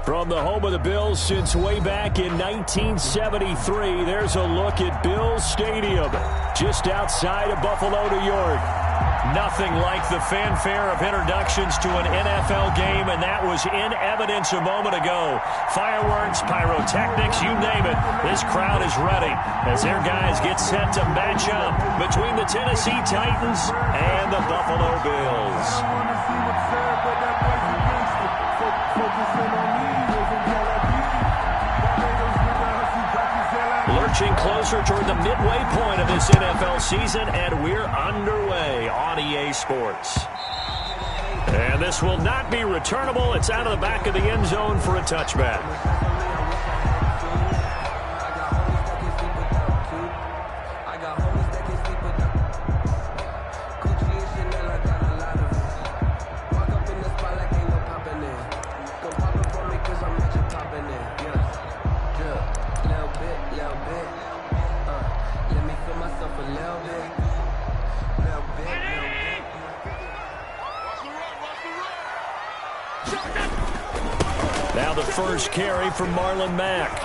From the home of the Bills since way back in 1973, there's a look at Bills Stadium, just outside of Buffalo, New York. Nothing like the fanfare of introductions to an NFL game, and that was in evidence a moment ago. Fireworks, pyrotechnics, you name it. This crowd is ready as their guys get set to match up between the Tennessee Titans and the Buffalo Bills. Lurching closer toward the midway point of this NFL season, and we're underway on EA Sports. And this will not be returnable. It's out of the back of the end zone for a touchback. Now the first carry from Marlon Mack.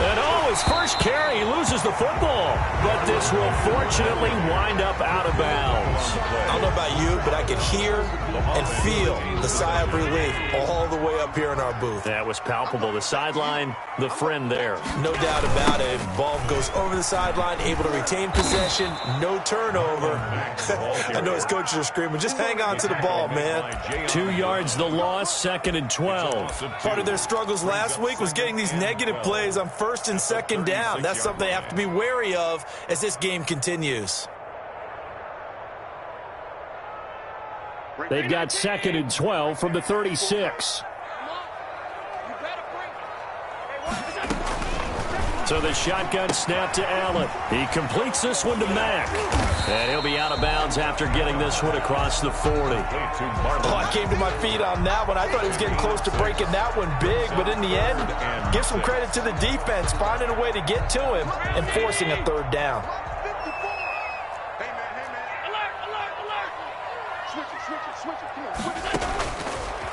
And his first carry, he loses the football. But this will fortunately wind up out of bounds. I don't know about you, but I can hear and feel the sigh of relief all the way up here in our booth. That was palpable. The sideline, the friend there. No doubt about it. Ball goes over the sideline, able to retain possession, no turnover. I know his coaches are screaming, just hang on to the ball, man. 2 yards the loss, 2nd and 12. Part of their struggles last week was getting these negative plays on 1st and 2nd down. That's something they have to be wary of as this game continues. They've got 2nd and 12 from the 36. So the shotgun snap to Allen. He completes this one to Mack. And he'll be out of bounds after getting this one across the 40. I came to my feet on that one. I thought he was getting close to breaking that one big, but in the end, give some credit to the defense, finding a way to get to him and forcing a 3rd down.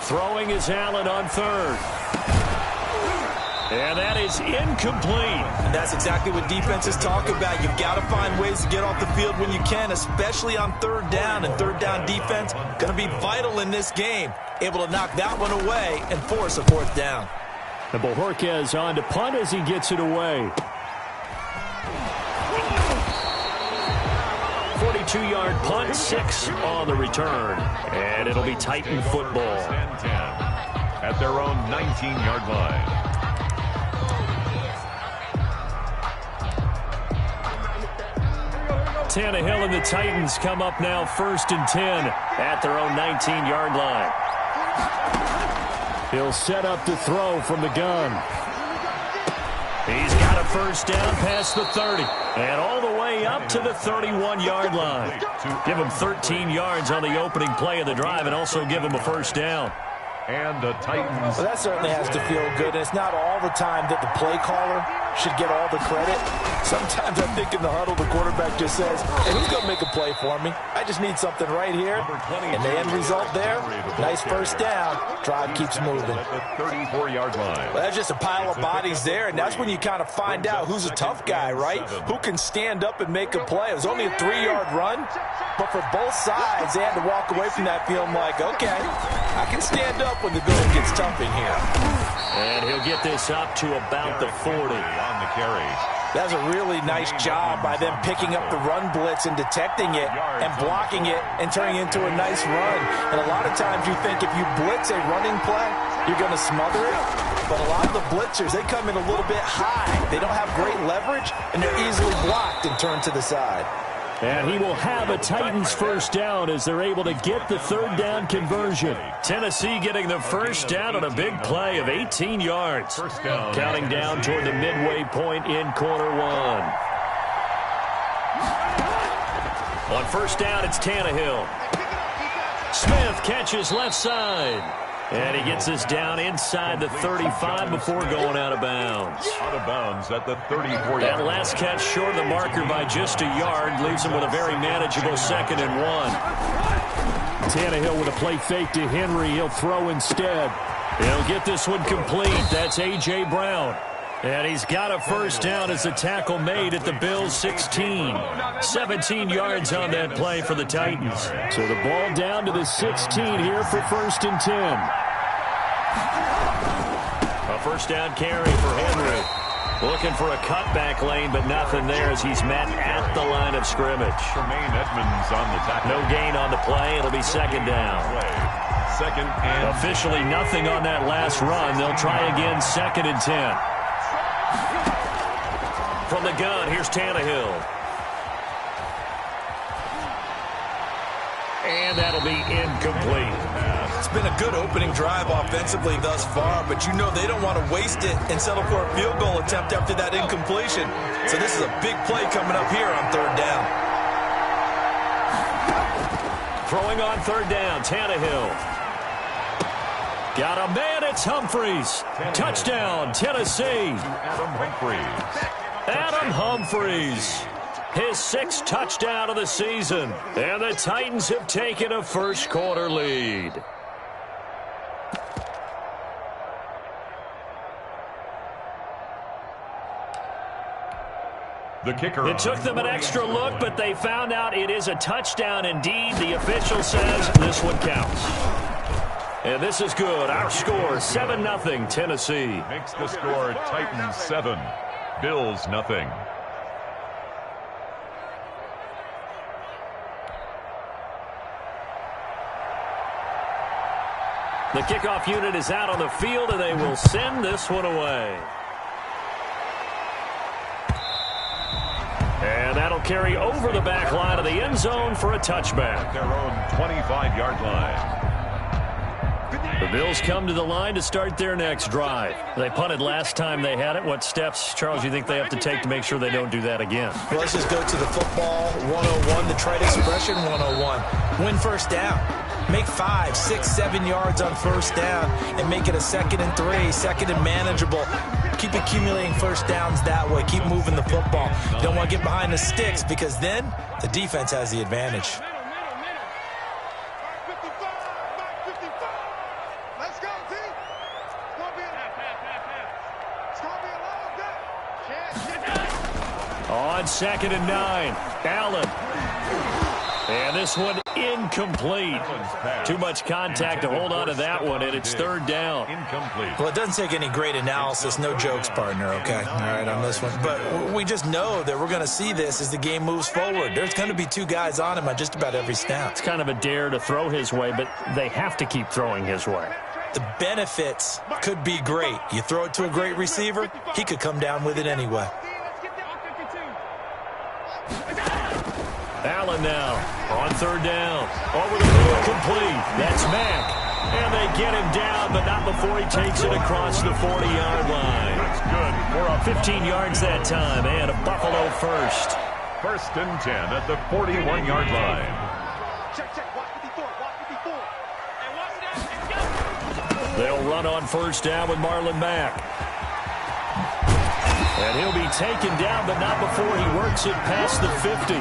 Throwing is Allen on 3rd. And that is incomplete. And that's exactly what defenses talk about. You've got to find ways to get off the field when you can, especially on 3rd down. And 3rd down defense going to be vital in this game. Able to knock that one away and force a 4th down. And Bojorquez on to punt as he gets it away. 42-yard punt, 6 on the return. And it'll be Titan football. 10-10 at their own 19-yard line. Tannehill and the Titans come up now 1st and 10 at their own 19-yard line. He'll set up to throw from the gun. He's got a 1st down past the 30 and all the way up to the 31-yard line. Give him 13 yards on the opening play of the drive and also give him a 1st down. And the Titans. Well, that certainly has to feel good. And it's not all the time that the play caller should get all the credit. Sometimes I think in the huddle, the quarterback just says, hey, who's going to make a play for me? I just need something right here. And the end result there, nice 1st down. Drive keeps moving. At the 34-yard line. Well, that's just a pile of bodies there, and that's when you kind of find out who's a tough guy, right? Who can stand up and make a play. It was only a 3-yard run, but for both sides, they had to walk away from that feeling like, okay, I can stand up when the going gets tough in here. And he'll get this up to about the 40. On the carry. That's a really nice job by them picking up the run blitz and detecting it and blocking it and turning it into a nice run. And a lot of times you think if you blitz a running play, you're going to smother it. But a lot of the blitzers, they come in a little bit high. They don't have great leverage, and they're easily blocked and turned to the side. And he will have a Titans 1st down as they're able to get the 3rd down conversion. Tennessee getting the 1st down on a big play of 18 yards. Counting down toward the midway point in quarter 1. On 1st down, it's Tannehill. Smith catches left side. And he gets us down inside the 35 before going out of bounds. Out of bounds at the 34-yard line. That last catch short of the marker by just a yard leaves him with a very manageable 2nd and 1. Tannehill with a play fake to Henry. He'll throw instead. He'll get this one complete. That's A.J. Brown. And he's got a first down as the tackle made at the Bills' 16. 17 yards on that play for the Titans. So the ball down to the 16 here for 1st and 10. A first down carry for Henry. Looking for a cutback lane, but nothing there as he's met at the line of scrimmage. Tremaine Edmonds on the tackle. No gain on the play. It'll be 2nd down. Second and officially nothing on that last run. They'll try again 2nd and 10. From the gun, here's Tannehill. And that'll be incomplete. It's been a good opening drive offensively thus far, but you know they don't want to waste it and settle for a field goal attempt after that incompletion. So this is a big play coming up here on 3rd down. Throwing on 3rd down, Tannehill. Got a man, it's Humphries. Touchdown, Tennessee. Adam Humphries. Adam Humphries. His 6th touchdown of the season. And the Titans have taken a first-quarter lead. The kicker. It took them an extra look, but they found out it is a touchdown indeed. The official says this one counts. And this is good. Our score, 7-0 Tennessee. Makes the score Titans 7, Bills 0. The kickoff unit is out on the field, and they will send this one away. And that'll carry over the back line of the end zone for a touchback. Their own 25-yard line. The Bills come to the line to start their next drive. They punted last time they had it. What steps, Charles, you think they have to take to make sure they don't do that again? Well, let's just go to the football 101, the trade expression 101. Win first down. Make 5, 6, 7 yards on first down and make it a 2nd and 3, 2nd and manageable. Keep accumulating first downs that way. Keep moving the football. You don't want to get behind the sticks because then the defense has the advantage. On 2nd and 9, Allen. And this one incomplete. Too much contact to hold on to that one, and it's 3rd down. Incomplete. Well, it doesn't take any great analysis. No jokes, partner, okay? All right, on this one. But we just know that we're going to see this as the game moves forward. There's going to be 2 guys on him on just about every snap. It's kind of a dare to throw his way, but they have to keep throwing his way. The benefits could be great. You throw it to a great receiver, he could come down with it anyway. Allen now on 3rd down. Over the middle, complete. That's Mack. And they get him down, but not before he takes it across the 40-yard line. That's good for a 15 yards that time, and a Buffalo first. 1st and 10 at the 41-yard line. They'll run on first down with Marlon Mack. And he'll be taken down, but not before he works it past the 50.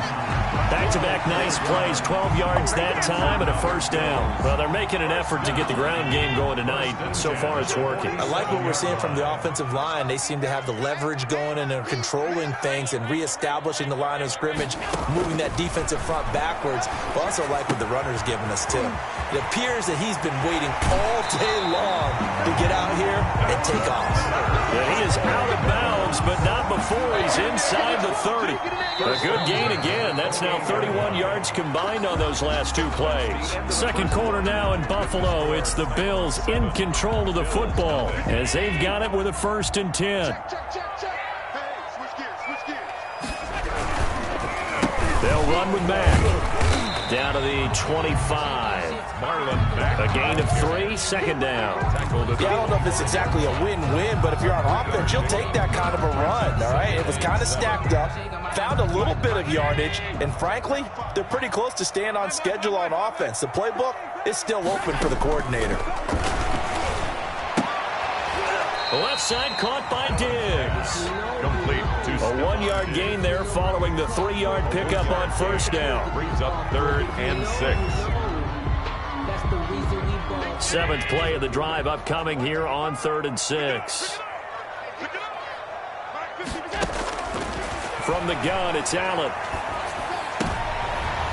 Back-to-back nice plays, 12 yards that time and a first down. Well, they're making an effort to get the ground game going tonight. So far, it's working. I like what we're seeing from the offensive line. They seem to have the leverage going and they're controlling things and reestablishing the line of scrimmage, moving that defensive front backwards. I also like what the runner's giving us, too. It appears that he's been waiting all day long to get out here and take off. Yeah, he is out of bounds, but not before he's inside the 30. A good gain again. That's now 31 yards combined on those last 2 plays. Second quarter now in Buffalo. It's the Bills in control of the football as they've got it with a 1st and 10. They'll run with Mack. Down to the 25. Marlon Mack. A gain of 3, 2nd down. Yeah, I don't know if it's exactly a win-win, but if you're on offense, you'll take that kind of a run, all right? It was kind of stacked up, found a little bit of yardage, and frankly, they're pretty close to staying on schedule on offense. The playbook is still open for the coordinator. The left side caught by Diggs. Complete to A 1-yard gain there following the 3-yard pickup on first down. Brings up 3rd and 6. 7th play of the drive upcoming here on 3rd and 6. From the gun, it's Allen.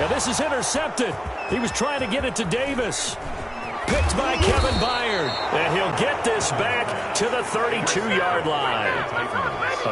Now this is intercepted. He was trying to get it to Davis. Picked by Kevin Byard. And he'll get this back to the 32-yard line.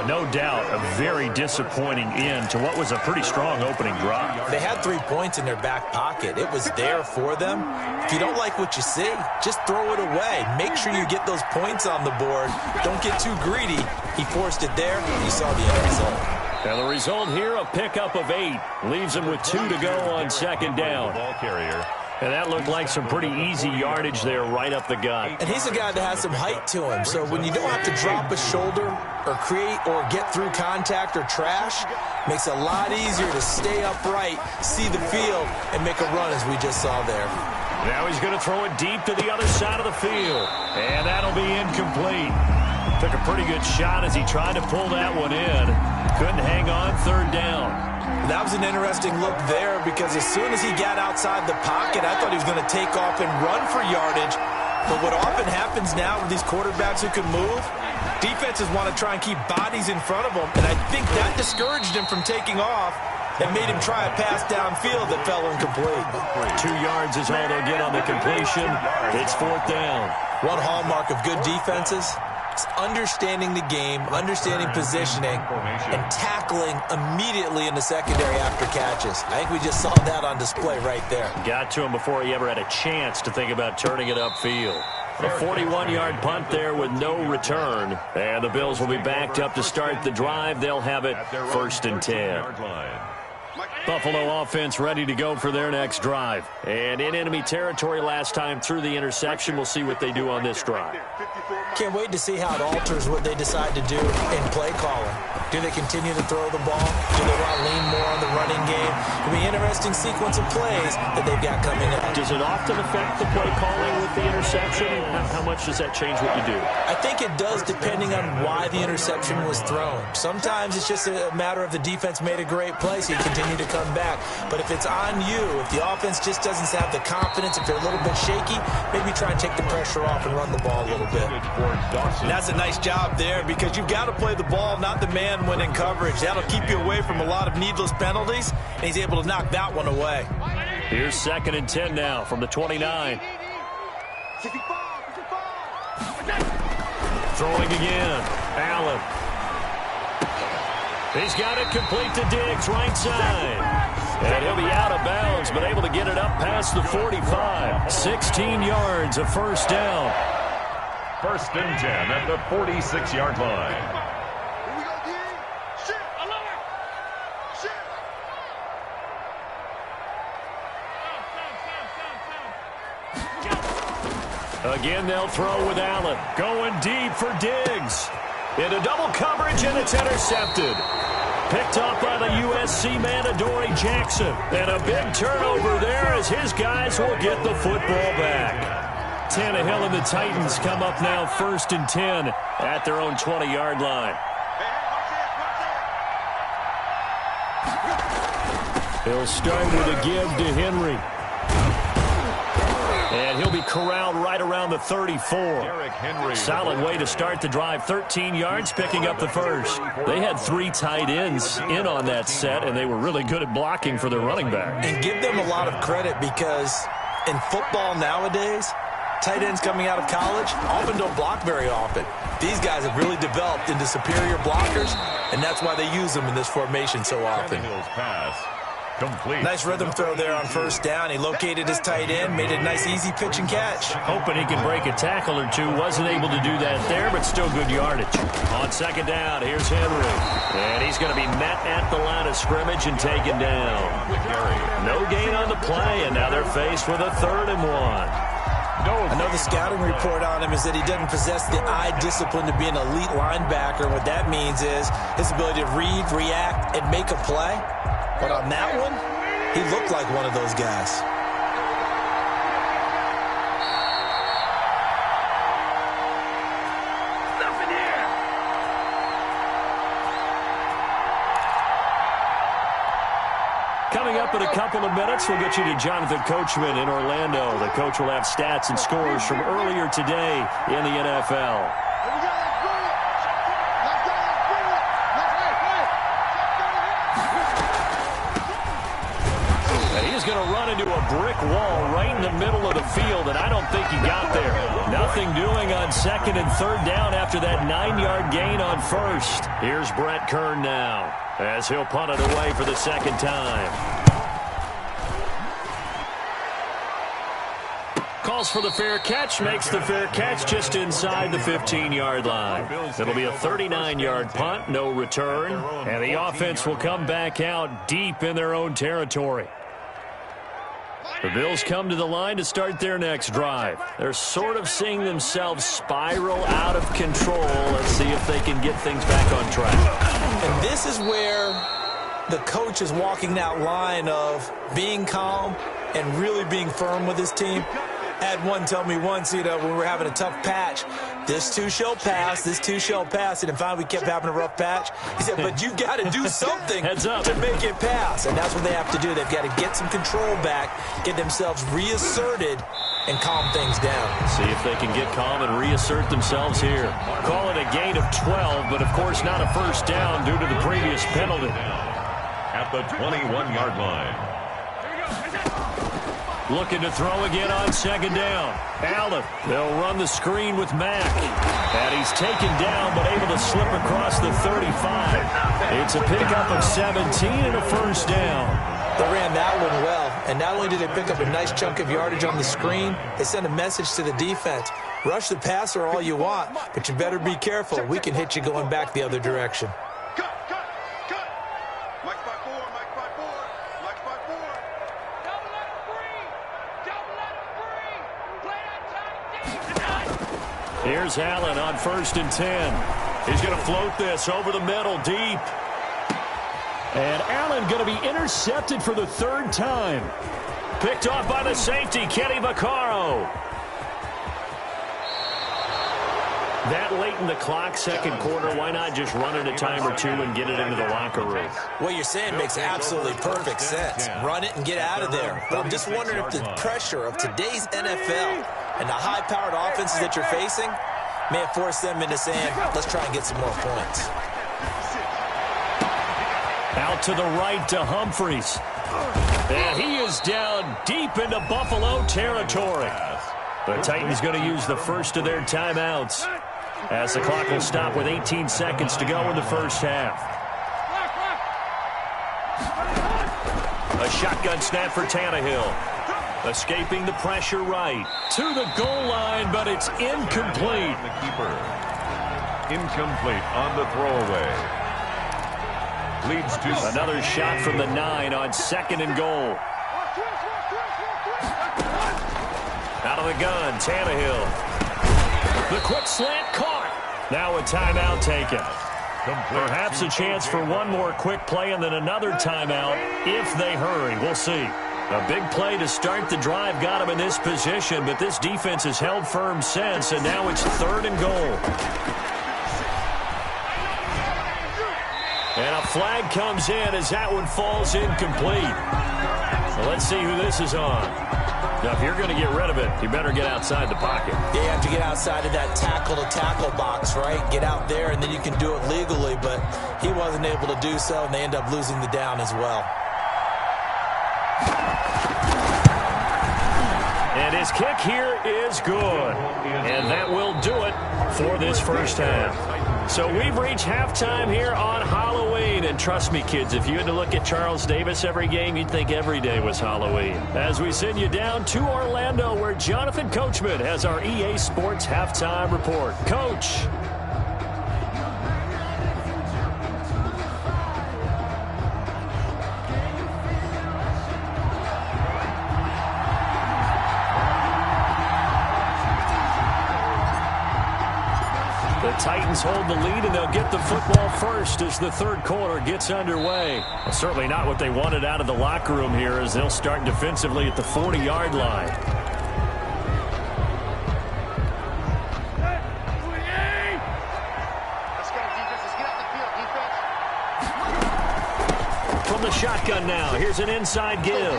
No doubt a very disappointing end to what was a pretty strong opening drive. They had 3 points in their back pocket. It was there for them. If you don't like what you see, just throw it away. Make sure you get those points on the board. Don't get too greedy. He forced it there. You saw the end result. And the result here, a pickup of 8. Leaves him with 2 to go on 2nd down. Ball carrier. And that looked like some pretty easy yardage there right up the gut. And he's a guy that has some height to him. So when you don't have to drop a shoulder or create or get through contact or trash, makes it a lot easier to stay upright, see the field, and make a run as we just saw there. Now he's going to throw it deep to the other side of the field. And that'll be incomplete. Took a pretty good shot as he tried to pull that one in. Couldn't hang on 3rd down. That was an interesting look there because as soon as he got outside the pocket, I thought he was going to take off and run for yardage. But what often happens now with these quarterbacks who can move, defenses want to try and keep bodies in front of them. And I think that discouraged him from taking off and made him try a pass downfield that fell incomplete. 2 yards is all they'll get on the completion. It's 4th down. One hallmark of good defenses is understanding the game, understanding positioning, and tackling immediately in the secondary after catches. I think we just saw that on display right there. Got to him before he ever had a chance to think about turning it upfield. A 41-yard punt there with no return. And the Bills will be backed up to start the drive. They'll have it 1st and 10. Buffalo offense ready to go for their next drive. And in enemy territory last time through the interception. We'll see what they do on this drive. Can't wait to see how it alters what they decide to do in play calling. Do they continue to throw the ball? Do they want to lean more on the running game? It'll be an interesting sequence of plays that they've got coming up. Does it often affect the play calling with the interception? How much does that change what you do? I think it does depending on why the interception was thrown. Sometimes it's just a matter of the defense made a great play, so you continue to come back. But if it's on you, if the offense just doesn't have the confidence, if they're a little bit shaky, maybe try and take the pressure off and run the ball a little bit. And that's a nice job there because you've got to play the ball, not the man when in coverage. That'll keep you away from a lot of needless penalties, and he's able to knock that one away. Here's 2nd and 10 now from the 29. Throwing again. Allen. He's got it complete to Diggs, right side. And he'll be out of bounds, but able to get it up past the 45. 16 yards, a 1st down. 1st and 10 at the 46-yard line. Again, they'll throw with Allen. Going deep for Diggs. Into double coverage, and it's intercepted. Picked up by the USC man, Adoree Jackson. And a big turnover there as his guys will get the football back. Tannehill and the Titans come up now 1st and 10 at their own 20-yard line. He'll start with a give to Henry. And he'll be corralled right around the 34. Solid way to start the drive. 13 yards, picking up the 1st. They had 3 tight ends in on that set, and they were really good at blocking for their running back. And give them a lot of credit because in football nowadays, tight ends coming out of college often don't block very often. These guys have really developed into superior blockers, and that's why they use them in this formation so often. Complete. Nice rhythm throw there on 1st down. He located his tight end, made it a nice easy pitch and catch. Hoping he can break a tackle or two. Wasn't able to do that there, but still good yardage. On 2nd down, here's Henry. And he's going to be met at the line of scrimmage and taken down. No gain on the play, and now they're faced with a 3rd and 1. I know the scouting report on him is that he doesn't possess the eye discipline to be an elite linebacker. What that means is his ability to read, react, and make a play. But on that one, he looked like one of those guys. Coming up in a couple of minutes, we'll get you to Jonathan Coachman in Orlando. The coach will have stats and scores from earlier today in the NFL. And he's going to run into a brick wall right in the middle of the field, and I don't think he got there. Nothing doing on second and third down after that 9-yard gain on first. Here's Brett Kern now, as he'll punt it away for the second time. Calls for the fair catch, makes the fair catch just inside the 15-yard line. It'll be a 39-yard punt, no return, and the offense will come back out deep in their own territory. The Bills come to the line to start their next drive. They're sort of seeing themselves spiral out of control. Let's see if they can get things back on track. And this is where the coach is walking that line of being calm and really being firm with his team. I had one tell me once, when we were having a tough patch, this too shall pass, this too shall pass. And finally we kept having a rough patch. He said, but you got to do something Heads up. to make it pass. And that's what they have to do. They've got to get some control back, get themselves reasserted, and calm things down. See if they can get calm and reassert themselves here. Call it a gain of 12, but of course not a first down due to the previous penalty. At the 21-yard line. Looking to throw again on second down. Allen, they'll run the screen with Mack. And he's taken down, but able to slip across the 35. It's a pickup of 17 and a first down. They ran that one well, and not only did they pick up a nice chunk of yardage on the screen, they sent a message to the defense. Rush the passer all you want, but you better be careful. We can hit you going back the other direction. Here's Allen on 1st and 10. He's going to float this over the middle deep. And Allen going to be intercepted for the third time. Picked off by the safety, Kenny Vaccaro. That late in the clock, second quarter, why not just run it a time or two and get it into the locker room? What you're saying makes absolutely perfect sense. Run it and get out of there. But I'm just wondering if the pressure of today's NFL and the high-powered offenses that you're facing may have forced them into saying, let's try and get some more points. Out to the right to Humphries. And he is down deep into Buffalo territory. The Titans going to use the first of their timeouts, as the clock will stop with 18 seconds to go in the first half. A shotgun snap for Tannehill. Escaping the pressure right. To the goal line, but it's incomplete. The keeper. Incomplete on the throwaway. Leads to another shot from the 9 on 2nd and goal. Out of the gun, Tannehill. The quick slant caught. Now a timeout taken. Perhaps a chance for one more quick play and then another timeout if they hurry. We'll see. A big play to start the drive got him in this position, but this defense has held firm since, and now it's 3rd and goal. And a flag comes in as that one falls incomplete. So let's see who this is on. Now, if you're going to get rid of it, you better get outside the pocket. Yeah, you have to get outside of that tackle-to-tackle box, right? Get out there, and then you can do it legally, but he wasn't able to do so, and they end up losing the down as well. And his kick here is good. And that will do it for this first half. So we've reached halftime here on Halloween. And trust me, kids, if you had to look at Charles Davis every game, you'd think every day was Halloween. As we send you down to Orlando, where Jonathan Coachman has our EA Sports halftime report. Coach. The Titans hold the lead, and they'll get the football first as the third quarter gets underway. Well, certainly not what they wanted out of the locker room here, as they'll start defensively at the 40-yard line. From the shotgun now. Here's an inside give.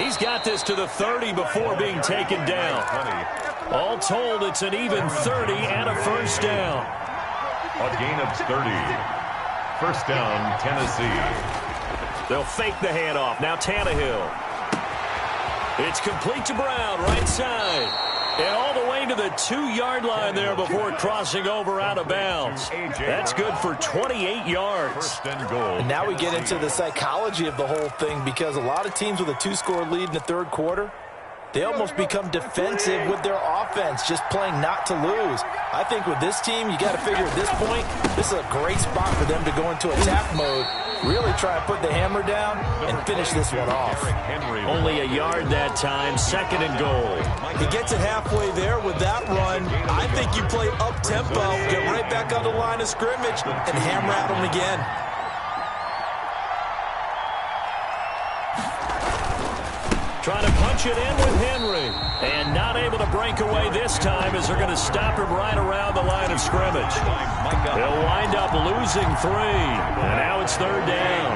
He's got this to the 30 before being taken down. All told, it's an even 30 and a first down. A gain of 30. First down, Tennessee. They'll fake the handoff. Now Tannehill. It's complete to Brown, right side. And all the way to the 2-yard line there before crossing over out of bounds. That's good for 28 yards. First and goal. And now we get into the psychology of the whole thing, because a lot of teams with a 2-score lead in the third quarter, they almost become defensive with their offense, just playing not to lose. I think with this team, you got to figure at this point, this is a great spot for them to go into attack mode, really try and put the hammer down and finish this one off. Only a yard that time, second and goal. He gets it halfway there with that run. I think you play up-tempo, get right back on the line of scrimmage, and hammer at him again. Trying to punch it in with Henry. And not able to break away this time as they're going to stop him right around the line of scrimmage. They'll wind up losing 3. And now it's third down.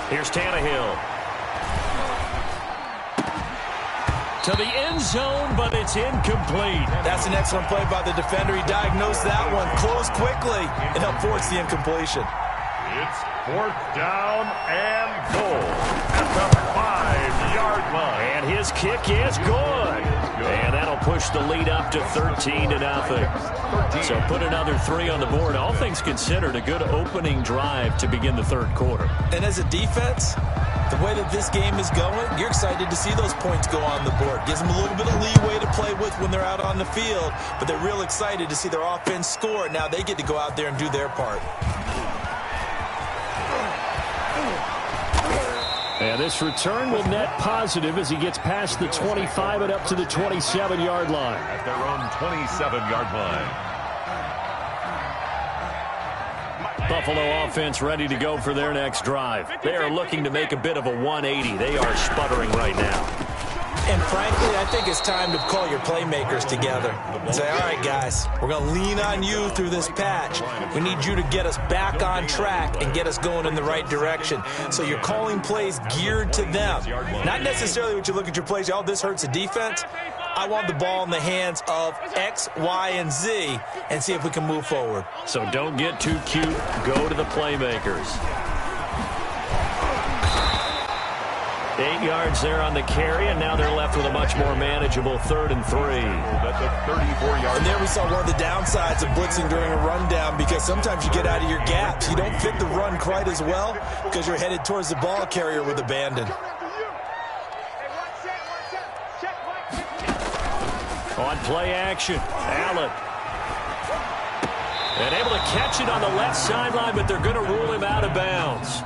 Here's Tannehill. To the end zone, but it's incomplete. That's an excellent play by the defender. He diagnosed that one, closed quickly, and helped force the incompletion. It's fourth down and goal at the 5-yard line. And his kick is good. And that'll push the lead up to 13-0. So put another 3 on the board. All things considered, a good opening drive to begin the third quarter. And as a defense, the way that this game is going, you're excited to see those points go on the board. Gives them a little bit of leeway to play with when they're out on the field, but they're real excited to see their offense score. Now they get to go out there and do their part. And this return will net positive as he gets past the 25 and up to the 27-yard line. At their own 27-yard line. Buffalo offense ready to go for their next drive. They are looking to make a bit of a 180. They are sputtering right now. And frankly, I think it's time to call your playmakers together and say, all right, guys, we're going to lean on you through this patch. We need you to get us back on track and get us going in the right direction. So you're calling plays geared to them. Not necessarily what you look at your plays, oh, this hurts the defense. I want the ball in the hands of X, Y, and Z and see if we can move forward. So don't get too cute. Go to the playmakers. 8 yards there on the carry, and now they're left with a much more manageable 3rd and 3. That's a 34-yard. And there we saw one of the downsides of blitzing during a rundown, because sometimes you get out of your gaps. You don't fit the run quite as well because you're headed towards the ball carrier with abandon. On play action, Allen. And able to catch it on the left sideline, but they're going to rule him out of bounds.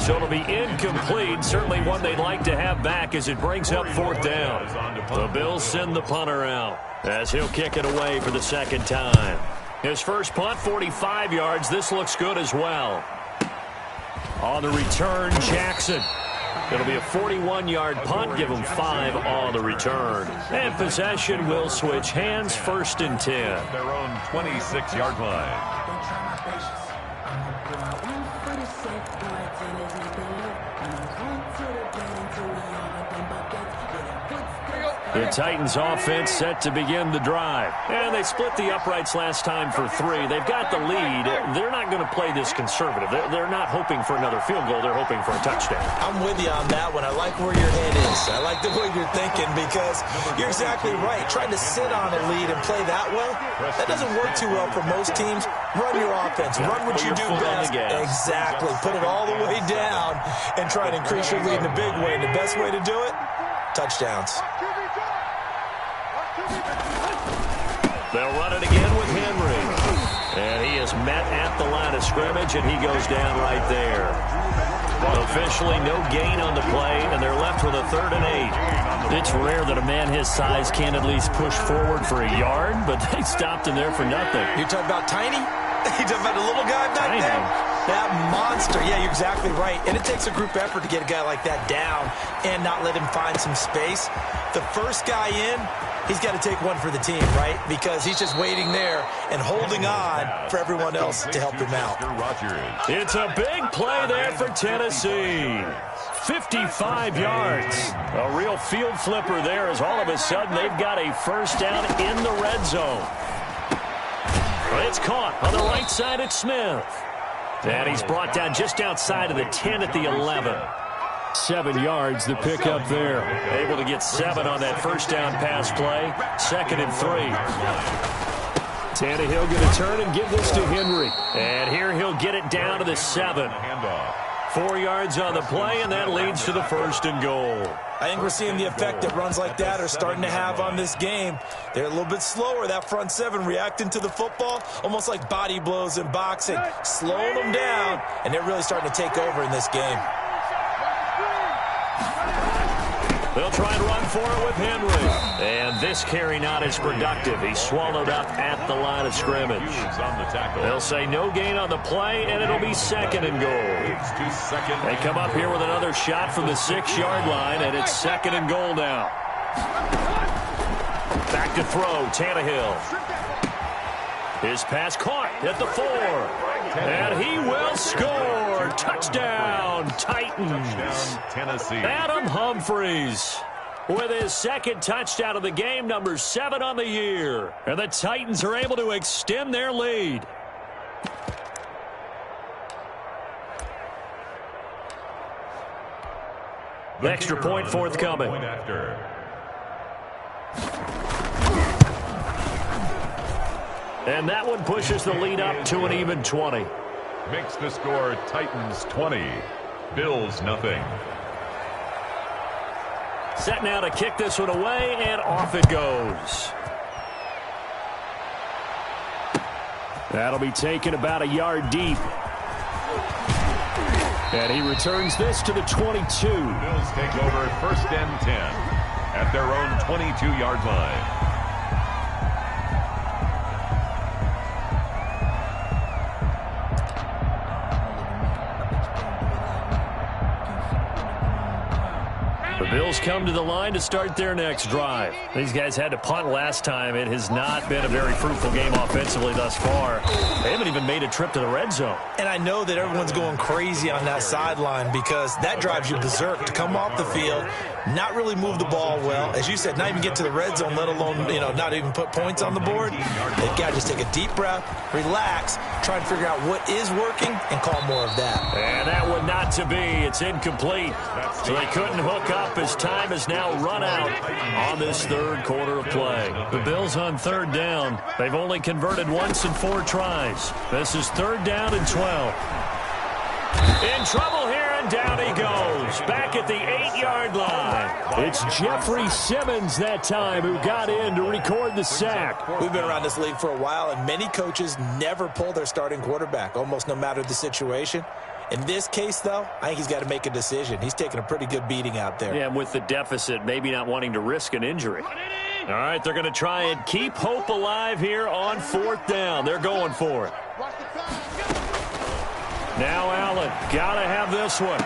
So it'll be incomplete. Certainly one they'd like to have back as it brings up 4th down. The Bills send the punter out as he'll kick it away for the second time. His first punt, 45 yards. This looks good as well. On the return, Jackson. It'll be a 41-yard punt. Give him 5 on the return. And possession will switch hands, 1st and 10. Their own 26-yard line. The Titans offense set to begin the drive. And they split the uprights last time for 3. They've got the lead. They're not going to play this conservative. They're not hoping for another field goal. They're hoping for a touchdown. I'm with you on that one. I like where your head is. I like the way you're thinking, because you're exactly right. Trying to sit on a lead and play that way, that doesn't work too well for most teams. Run your offense. Run what you do best. Exactly. Put it all the way down and try and increase your lead in a big way. And the best way to do it, touchdowns. They'll run it again with Henry. And he is met at the line of scrimmage, and he goes down right there. Officially no gain on the play, and they're left with a 3rd and 8. It's rare that a man his size can at least push forward for a yard, but they stopped him there for nothing. You're talking about tiny? You're talking about the little guy back there? That monster. Yeah, you're exactly right. And it takes a group effort to get a guy like that down and not let him find some space. The first guy in, he's got to take one for the team, right? Because he's just waiting there and holding on for everyone else to help him out. It's a big play there for Tennessee. 55 yards. A real field flipper there as all of a sudden they've got a first down in the red zone. It's caught on the right side at Smith. And he's brought down just outside of the 10 at the 11. 7 yards the pickup there. Able to get 7 on that first down pass play. 2nd and 3. Tannehill going to turn and give this to Henry. And here he'll get it down to the 7. 4 yards on the play, and that leads to the 1st and goal. I think we're seeing the effect that runs like that are starting to have on this game. They're a little bit slower, that front 7, reacting to the football, almost like body blows in boxing, slowing them down, and they're really starting to take over in this game. They'll try and run for it with Henry. And this carry not as productive. He's swallowed up at the line of scrimmage. They'll say no gain on the play, and it'll be 2nd and goal. They come up here with another shot from the 6-yard line, and it's 2nd and goal now. Back to throw, Tannehill. His pass caught at the 4. And he will score. Touchdown, Titans. Adam Humphries with his 2nd touchdown of the game, number 7 on the year. And the Titans are able to extend their lead. The extra point forthcoming. And that one pushes the lead up to an even 20. Makes the score Titans 20, Bills nothing. Set now to kick this one away, and off it goes. That'll be taken about a yard deep. And he returns this to the 22. Bills take over 1st and 10 at their own 22-yard line. The Bills come to the line to start their next drive. These guys had to punt last time. It has not been a very fruitful game offensively thus far. They haven't even made a trip to the red zone. And I know that everyone's going crazy on that sideline because that drives you berserk to come off the field, not really move the ball well. As you said, not even get to the red zone, let alone, not even put points on the board. They've got to just take a deep breath, relax, try and figure out what is working, and call more of that. And that one not to be. It's incomplete. So they couldn't hook up as time has now run out on this 3rd quarter of play. The Bills on 3rd down. They've only converted once in 4 tries. This is 3rd down and 12. In trouble here, and down he goes. Back at the 8-yard line. It's Jeffrey Simmons that time who got in to record the sack. We've been around this league for a while, and many coaches never pull their starting quarterback, almost no matter the situation. In this case, though, I think he's got to make a decision. He's taking a pretty good beating out there. Yeah, and with the deficit, maybe not wanting to risk an injury. All right, they're going to try and keep hope alive here on 4th down. They're going for it. Now Allen, got to have this one.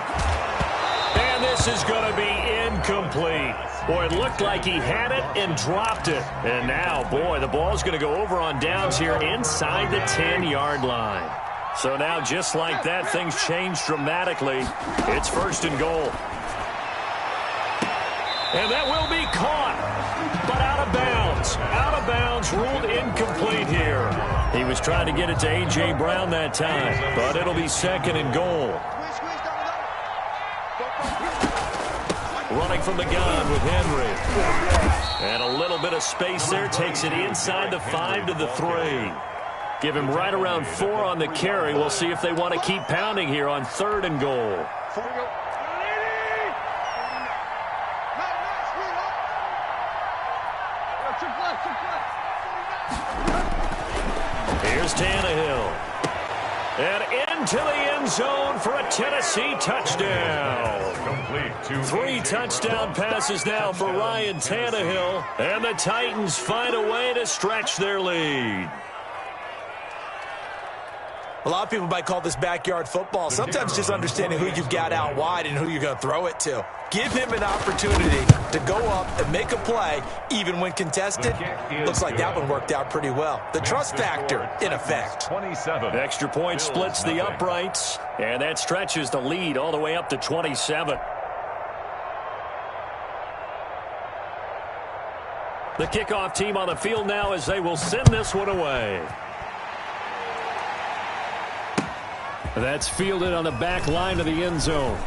And this is going to be incomplete. Boy, it looked like he had it and dropped it. And now, boy, the ball's going to go over on downs here inside the 10-yard line. So now, just like that, things change dramatically. It's 1st and goal. And that will be caught, but out of bounds. Out of bounds, ruled incomplete here. He was trying to get it to A.J. Brown that time, but it'll be 2nd and goal. Running from the gun with Henry. And a little bit of space there, takes it inside the 5 to the 3. Give him right around 4 on the carry. We'll see if they want to keep pounding here on 3rd and goal. Here's Tannehill. And into the end zone for a Tennessee touchdown. 3 touchdown passes now for Ryan Tannehill. And the Titans find a way to stretch their lead. A lot of people might call this backyard football. Sometimes just understanding who you've got out wide and who you're going to throw it to. Give him an opportunity to go up and make a play, even when contested. Looks like that one worked out pretty well. The trust factor in effect. Extra point splits the uprights, and that stretches the lead all the way up to 27. The kickoff team on the field now as they will send this one away. That's fielded on the back line of the end zone.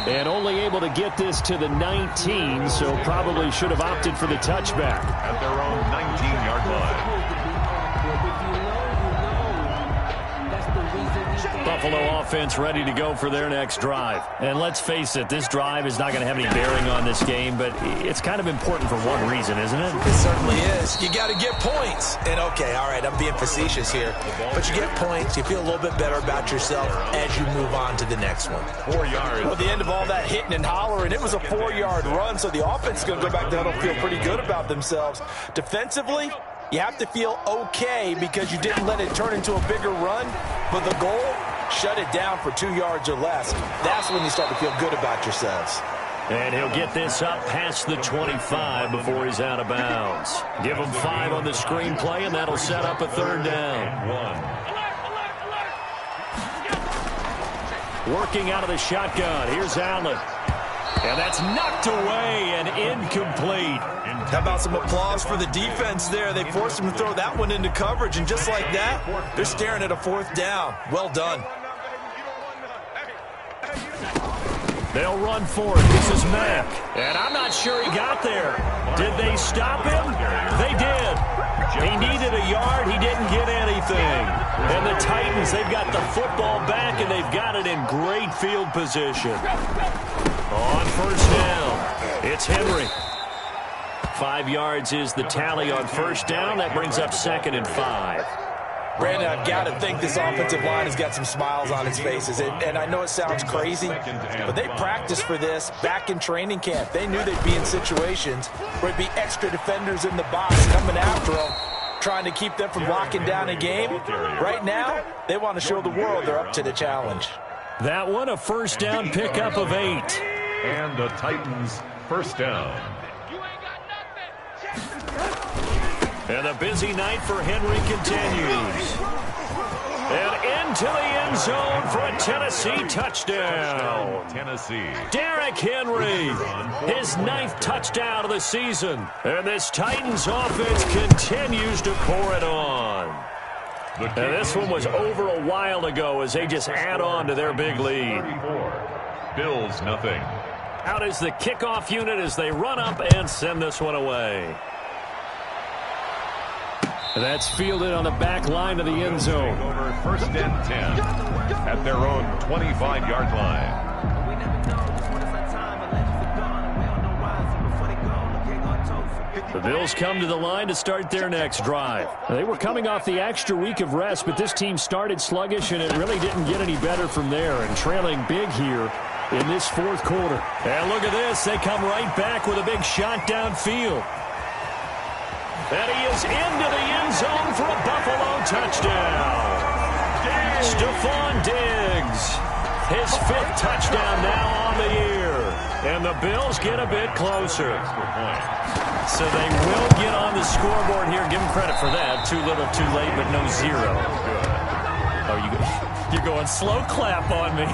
And only able to get this to the 19, so probably should have opted for the touchback. At their own 19-yard line. Buffalo offense ready to go for their next drive. And let's face it, this drive is not going to have any bearing on this game, but it's kind of important for one reason, isn't it? It certainly is. You got to get points. And, okay, all right, I'm being facetious here. But you get points, you feel a little bit better about yourself as you move on to the next one. 4 yards. Well, at the end of all that hitting and hollering, it was a 4-yard run, so the offense is going to go back down and feel pretty good about themselves. Defensively, you have to feel okay because you didn't let it turn into a bigger run, but the goal, shut it down for 2 yards or less. That's when you start to feel good about yourselves. And he'll get this up past the 25 before he's out of bounds. Give him 5 on the screenplay, and that'll set up a third down. Working out of the shotgun. Here's Allen. And that's knocked away and incomplete. How about some applause for the defense there? They forced him to throw that one into coverage, and just like that, they're staring at a 4th down. Well done. They'll run for it. This is Mack. And I'm not sure he got there. Did they stop him? They did. He needed a yard. He didn't get anything. And the Titans, they've got the football back, and they've got it in great field position. On first down, it's Henry. 5 yards is the tally on first down. That brings up 2nd and 5. Brandon, I've got to think this offensive line has got some smiles on its faces. And I know it sounds crazy, but they practiced for this back in training camp. They knew they'd be in situations where there'd be extra defenders in the box coming after them, trying to keep them from locking down a game. Right now, they want to show the world they're up to the challenge. That one, a first down pickup of 8. And the Titans first down. And the busy night for Henry continues. And into the end zone for a Tennessee touchdown. Tennessee. Derrick Henry, his 9th touchdown of the season. And this Titans offense continues to pour it on. And this one was over a while ago as they just add on to their big lead. 34. Bills, nothing. Out is the kickoff unit as they run up and send this one away. That's fielded on the back line of the end zone. Over first and 10 at their own 25-yard line. The Bills come to the line to start their next drive. They were coming off the extra week of rest, but this team started sluggish, and it really didn't get any better from there, and trailing big here in this 4th quarter. And look at this. They come right back with a big shot downfield. And he is into the end zone for a Buffalo touchdown. Stephon Diggs, his 5th touchdown now on the year. And the Bills get a bit closer. So they will get on the scoreboard here. Give them credit for that. Too little, too late, but no 0. Oh, you're going slow clap on me.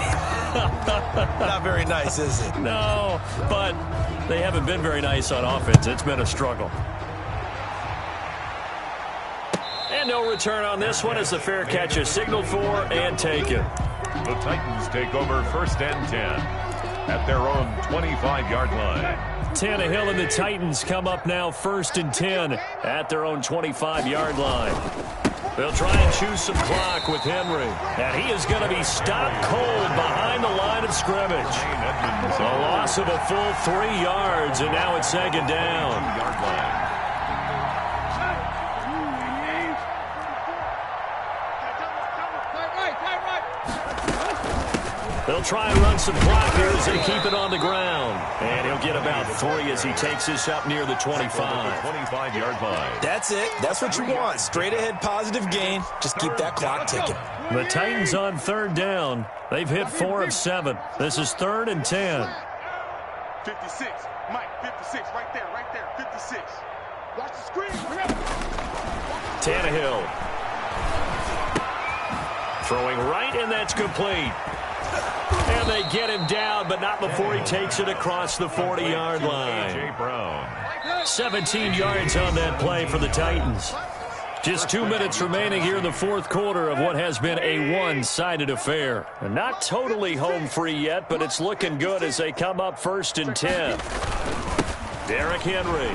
Not very nice, is it? No, but they haven't been very nice on offense. It's been a struggle. And no return on this one as the fair catch is signaled for and taken. The Titans take over first and 10 at their own 25-yard line. Tannehill and the Titans come up now 1st and 10 at their own 25-yard line. They'll try and choose some clock with Henry. And he is going to be stopped cold behind the line of scrimmage. A loss of a full 3 yards, and now it's 2nd down. They'll try and run some blockers and keep it on the ground. And he'll get about 3 as he takes this up near the 25. 25-yard line. That's it. That's what you want. Straight ahead positive gain. Just keep that clock ticking. The Titans on 3rd down. They've hit 4 of 7. This is 3rd and 10. 56. Mike, 56. Right there. 56. Watch the screen. Tannehill. Throwing right, and that's complete. And they get him down, but not before he takes it across the 40-yard line. A.J. Brown. 17 yards on that play for the Titans. Just 2 minutes remaining here in the 4th quarter of what has been a one-sided affair. And not totally home free yet, but it's looking good as they come up 1st and 10. Derrick Henry.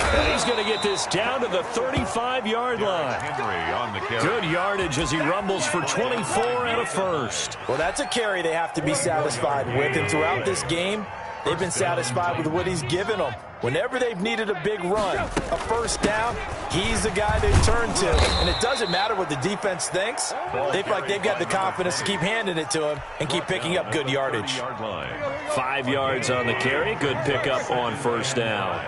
And he's going to get this down to the 35-yard line. Henry on the carry. Good yardage as he rumbles for 24 and a first. Well, that's a carry they have to be satisfied with. And throughout this game, they've been satisfied with what he's given them. Whenever they've needed a big run, a first down, he's the guy they turn to. And it doesn't matter what the defense thinks. They feel like they've got the confidence to keep handing it to him and keep picking up good yardage. 5 yards on the carry. Good pickup on first down.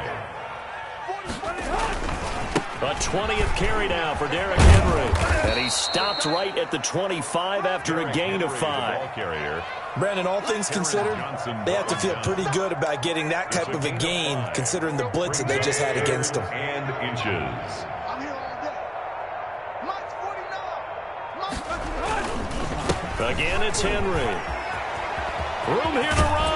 A 20th carry now for Derrick Henry. And he stopped right at the 25 after a gain of 5. Brandon, all things considered, they have to feel pretty good about getting that type of a gain, considering the blitz that they just had against them. And inches. Again, it's Henry. Room here to run.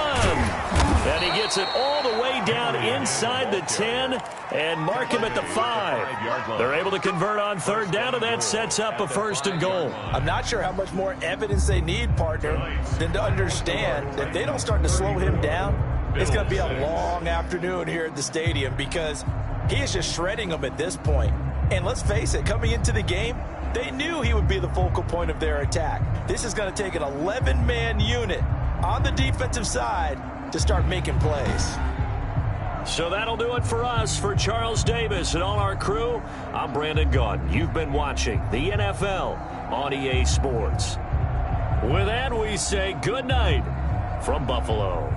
And he gets it all the way down inside the 10 and mark him at the 5. They're able to convert on 3rd down, and that sets up a 1st and goal. I'm not sure how much more evidence they need, partner, than to understand that if they don't start to slow him down, it's going to be a long afternoon here at the stadium because he is just shredding them at this point. And let's face it, coming into the game, they knew he would be the focal point of their attack. This is going to take an 11-man unit on the defensive side to start making plays. So that'll do it for us. For Charles Davis and all our crew, I'm Brandon Gaudin. You've been watching the NFL on EA Sports. With that, we say good night from Buffalo.